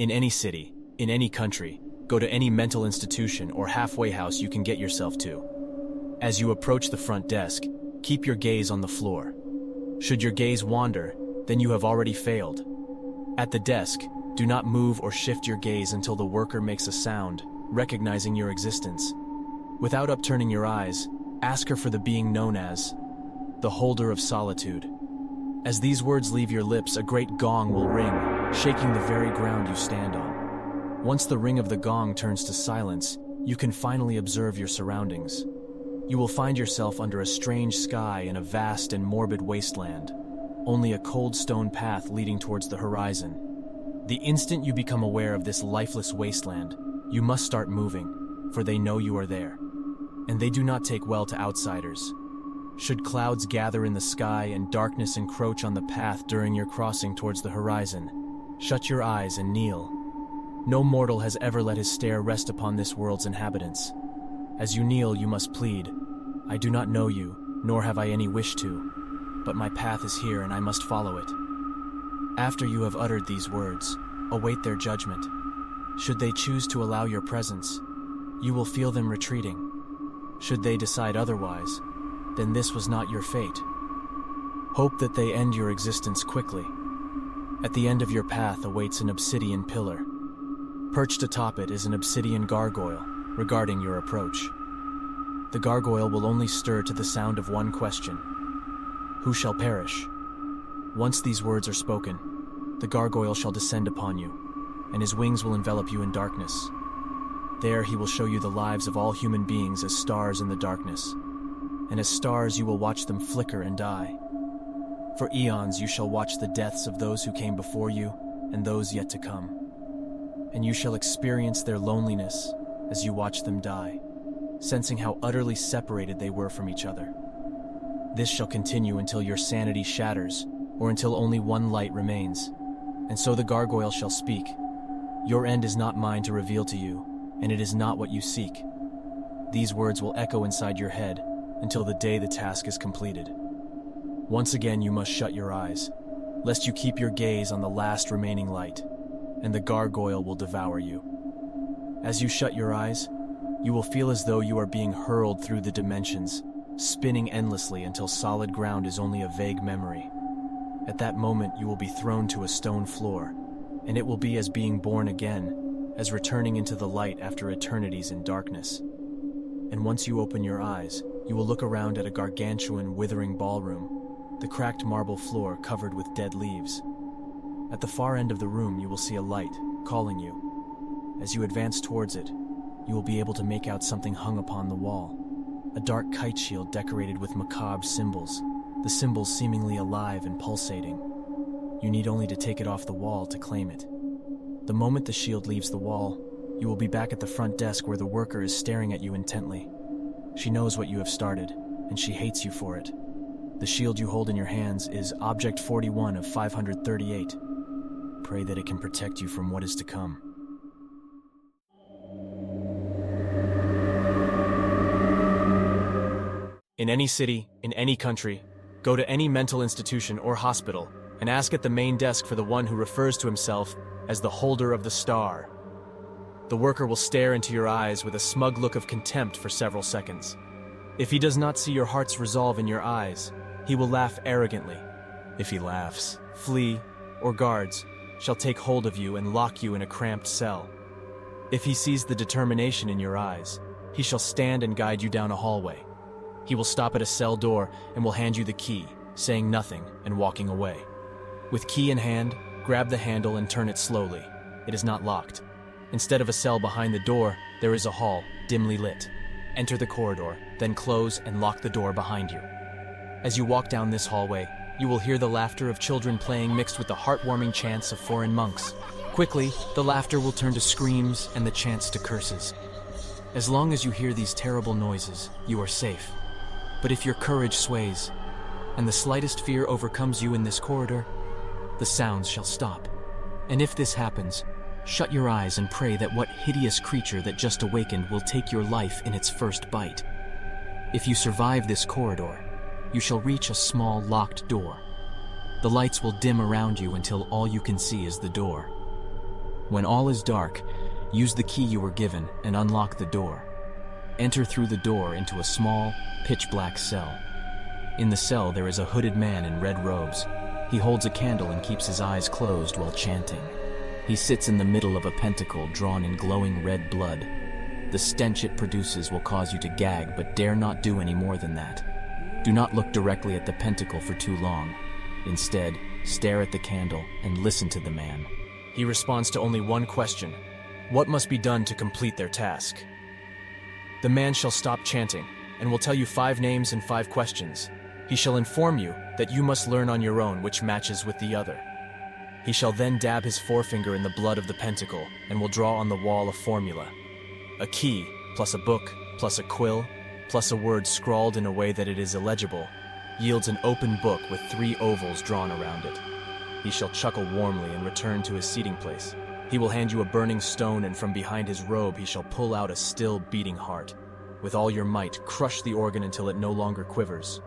In any city, in any country, go to any mental institution or halfway house you can get yourself to. As you approach the front desk, keep your gaze on the floor. Should your gaze wander, then you have already failed. At the desk, do not move or shift your gaze until the worker makes a sound, recognizing your existence. Without upturning your eyes, ask her for the being known as the holder of solitude. As these words leave your lips, a great gong will ring, shaking the very ground you stand on. Once the ring of the gong turns to silence, you can finally observe your surroundings. You will find yourself under a strange sky in a vast and morbid wasteland, only a cold stone path leading towards the horizon. The instant you become aware of this lifeless wasteland, you must start moving, for they know you are there. And they do not take well to outsiders. Should clouds gather in the sky and darkness encroach on the path during your crossing towards the horizon, shut your eyes and kneel. No mortal has ever let his stare rest upon this world's inhabitants. As you kneel, you must plead, "I do not know you, nor have I any wish to, but my path is here and I must follow it." After you have uttered these words, await their judgment. Should they choose to allow your presence, you will feel them retreating. Should they decide otherwise, then this was not your fate. Hope that they end your existence quickly. At the end of your path awaits an obsidian pillar. Perched atop it is an obsidian gargoyle, regarding your approach. The gargoyle will only stir to the sound of one question: who shall perish? Once these words are spoken, the gargoyle shall descend upon you, and his wings will envelop you in darkness. There he will show you the lives of all human beings as stars in the darkness, and as stars you will watch them flicker and die. For eons you shall watch the deaths of those who came before you and those yet to come, and you shall experience their loneliness as you watch them die, sensing how utterly separated they were from each other. This shall continue until your sanity shatters, or until only one light remains, and so the gargoyle shall speak. Your end is not mine to reveal to you, and it is not what you seek. These words will echo inside your head until the day the task is completed. Once again you must shut your eyes, lest you keep your gaze on the last remaining light, and the gargoyle will devour you. As you shut your eyes, you will feel as though you are being hurled through the dimensions, spinning endlessly until solid ground is only a vague memory. At that moment you will be thrown to a stone floor, and it will be as being born again, as returning into the light after eternities in darkness. And once you open your eyes, you will look around at a gargantuan, withering ballroom, the cracked marble floor covered with dead leaves. At the far end of the room you will see a light, calling you. As you advance towards it, you will be able to make out something hung upon the wall, a dark kite shield decorated with macabre symbols, the symbols seemingly alive and pulsating. You need only to take it off the wall to claim it. The moment the shield leaves the wall, you will be back at the front desk where the worker is staring at you intently. She knows what you have started, and she hates you for it. The shield you hold in your hands is Object 41 of 538. Pray that it can protect you from what is to come. In any city, in any country, go to any mental institution or hospital and ask at the main desk for the one who refers to himself as the holder of the star. The worker will stare into your eyes with a smug look of contempt for several seconds. If he does not see your heart's resolve in your eyes, he will laugh arrogantly. If he laughs, flee, or guards shall take hold of you and lock you in a cramped cell. If he sees the determination in your eyes, he shall stand and guide you down a hallway. He will stop at a cell door and will hand you the key, saying nothing and walking away. With key in hand, grab the handle and turn it slowly. It is not locked. Instead of a cell behind the door, there is a hall, dimly lit. Enter the corridor, then close and lock the door behind you. As you walk down this hallway, you will hear the laughter of children playing mixed with the heartwarming chants of foreign monks. Quickly, the laughter will turn to screams and the chants to curses. As long as you hear these terrible noises, you are safe. But if your courage sways, and the slightest fear overcomes you in this corridor, the sounds shall stop. And if this happens, shut your eyes and pray that what hideous creature that just awakened will take your life in its first bite. If you survive this corridor, you shall reach a small locked door. The lights will dim around you until all you can see is the door. When all is dark, use the key you were given and unlock the door. Enter through the door into a small, pitch-black cell. In the cell, there is a hooded man in red robes. He holds a candle and keeps his eyes closed while chanting. He sits in the middle of a pentacle drawn in glowing red blood. The stench it produces will cause you to gag, but dare not do any more than that. Do not look directly at the pentacle for too long. Instead, stare at the candle and listen to the man. He responds to only one question: what must be done to complete their task? The man shall stop chanting and will tell you 5 names and 5 questions. He shall inform you that you must learn on your own which matches with the other. He shall then dab his forefinger in the blood of the pentacle and will draw on the wall a formula. A key, plus a book, plus a quill, plus a word scrawled in a way that it is illegible, yields an open book with 3 ovals drawn around it. He shall chuckle warmly and return to his seating place. He will hand you a burning stone, and from behind his robe he shall pull out a still beating heart. With all your might, crush the organ until it no longer quivers.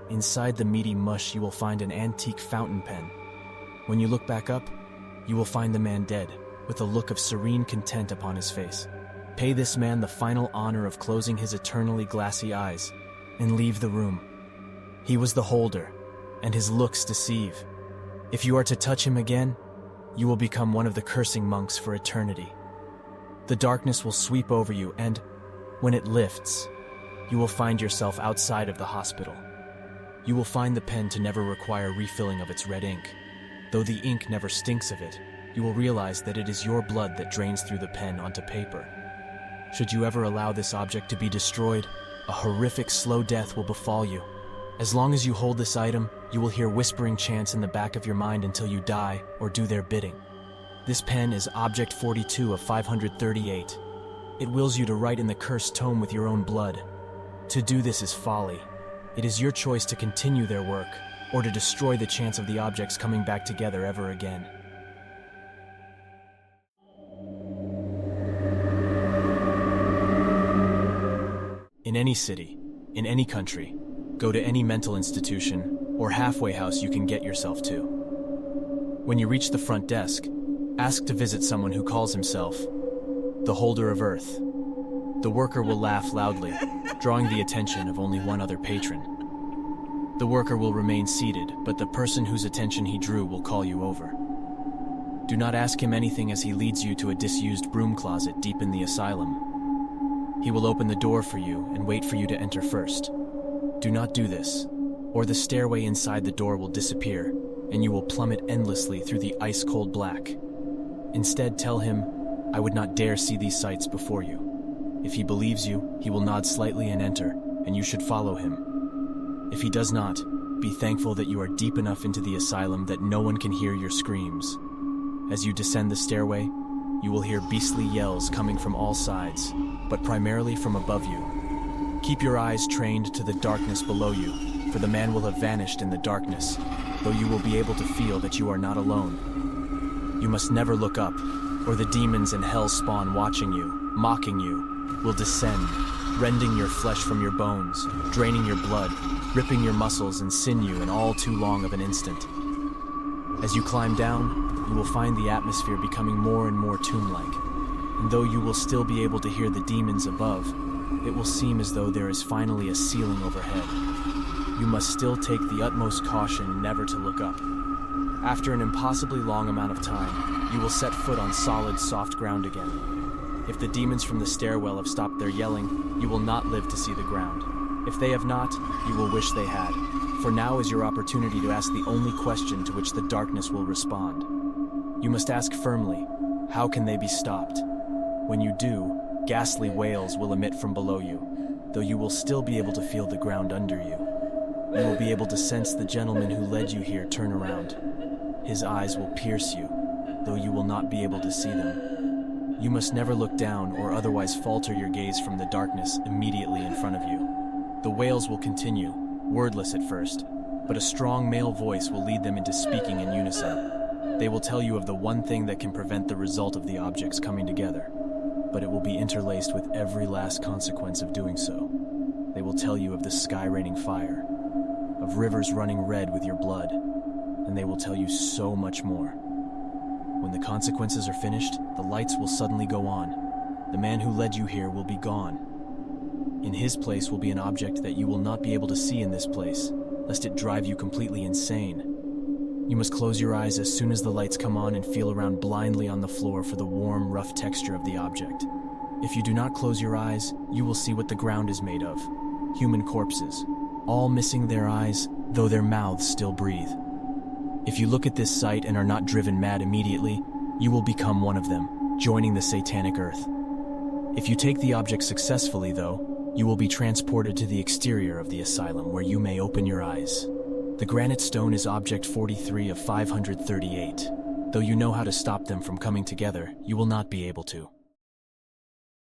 Inside the meaty mush you will find an antique fountain pen. When you look back up, you will find the man dead, with a look of serene content upon his face. Pay this man the final honor of closing his eternally glassy eyes, and leave the room. He was the holder, and his looks deceive. If you are to touch him again, you will become one of the cursing monks for eternity. The darkness will sweep over you, and when it lifts, you will find yourself outside of the hospital. You will find the pen to never require refilling of its red ink. Though the ink never stinks of it, you will realize that it is your blood that drains through the pen onto paper. Should you ever allow this object to be destroyed, a horrific slow death will befall you. As long as you hold this item, you will hear whispering chants in the back of your mind until you die or do their bidding. This pen is Object 42 of 538. It wills you to write in the cursed tome with your own blood. To do this is folly. It is your choice to continue their work, or to destroy the chance of the objects coming back together ever again. In any city, in any country, go to any mental institution or halfway house you can get yourself to. When you reach the front desk, ask to visit someone who calls himself the Holder of Earth. The worker will laugh loudly, drawing the attention of only one other patron. The worker will remain seated, but the person whose attention he drew will call you over. Do not ask him anything as he leads you to a disused broom closet deep in the asylum. He will open the door for you and wait for you to enter first. Do not do this, or the stairway inside the door will disappear, and you will plummet endlessly through the ice-cold black. Instead, tell him, "I would not dare see these sights before you." If he believes you, he will nod slightly and enter, and you should follow him. If he does not, be thankful that you are deep enough into the asylum that no one can hear your screams. As you descend the stairway, you will hear beastly yells coming from all sides, but primarily from above you. Keep your eyes trained to the darkness below you, for the man will have vanished in the darkness, though you will be able to feel that you are not alone. You must never look up, or the demons and hell spawn watching you, mocking you, will descend, rending your flesh from your bones, draining your blood, ripping your muscles and sinew in all too long of an instant. As you climb down, you will find the atmosphere becoming more and more tomb-like, and though you will still be able to hear the demons above, it will seem as though there is finally a ceiling overhead. You must still take the utmost caution never to look up. After an impossibly long amount of time, you will set foot on solid, soft ground again. If the demons from the stairwell have stopped their yelling, you will not live to see the ground. If they have not, you will wish they had, for now is your opportunity to ask the only question to which the darkness will respond. You must ask firmly, how can they be stopped? When you do, ghastly wails will emit from below you, though you will still be able to feel the ground under you. You will be able to sense the gentleman who led you here turn around. His eyes will pierce you, though you will not be able to see them. You must never look down or otherwise falter your gaze from the darkness immediately in front of you. The wails will continue, wordless at first, but a strong male voice will lead them into speaking in unison. They will tell you of the one thing that can prevent the result of the objects coming together, but it will be interlaced with every last consequence of doing so. They will tell you of the sky raining fire, of rivers running red with your blood, and they will tell you so much more. When the consequences are finished, the lights will suddenly go on. The man who led you here will be gone. In his place will be an object that you will not be able to see in this place, lest it drive you completely insane. You must close your eyes as soon as the lights come on and feel around blindly on the floor for the warm, rough texture of the object. If you do not close your eyes, you will see what the ground is made of. Human corpses, all missing their eyes, though their mouths still breathe. If you look at this sight and are not driven mad immediately, you will become one of them, joining the satanic earth. If you take the object successfully, though, you will be transported to the exterior of the asylum where you may open your eyes. The granite stone is object 43 of 538. Though you know how to stop them from coming together, you will not be able to.